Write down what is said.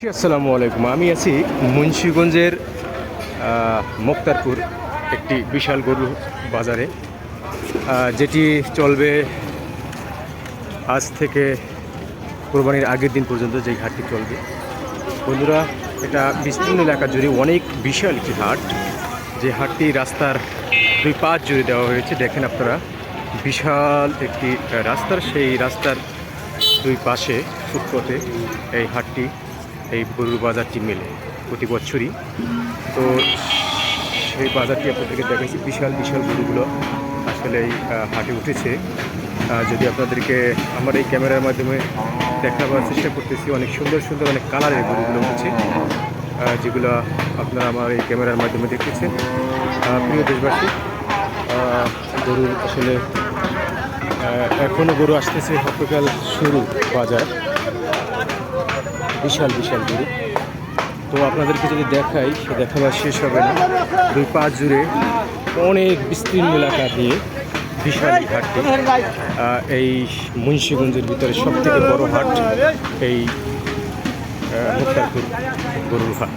আসসালামু আলাইকুম। আমি আছি মুন্সিগঞ্জের মুক্তারপুর একটি বিশাল গরু বাজারে, যেটি চলবে আজ থেকে কোরবানির আগের দিন পর্যন্ত। যেই হাটটি চলবে বন্ধুরা, এটা বিস্তীর্ণ এলাকা জুড়ে অনেক বিশাল একটি হাট। যে হাটটি রাস্তার দুই পাশ জুড়ে দেওয়া হয়েছে। দেখেন আপনারা, বিশাল একটি রাস্তার, সেই রাস্তার দুই পাশে ফুটপথে এই হাটটি, এই গরুর বাজারটি মেলে প্রতি বছরই। তো সেই বাজারটি আপনাদেরকে দেখাচ্ছি। বিশাল বিশাল গরুগুলো আসলে এই হাটে উঠেছে। যদি আপনাদেরকে আমার এই ক্যামেরার মাধ্যমে দেখাবার চেষ্টা করতেছি, অনেক সুন্দর সুন্দর অনেক কালারের গরুগুলো উঠেছে, যেগুলো আপনারা আমার এই ক্যামেরার মাধ্যমে দেখতেছেন। প্রিয় দেশবাসী, গরু আসলে এখনও গরু আসতেছে, সকাল শুরু বাজার, বিশাল বিশাল গরু। তো আপনাদেরকে যদি দেখাই, সে দেখাবার শেষ হবে না। দুই পাশ জুড়ে অনেক বিস্তীর্ণ এলাকা দিয়ে বিশাল এই হাটটি। এই মুন্সিগঞ্জের ভিতরে সবথেকে বড় হাট এই মুক্তারপুর গরুর হাট।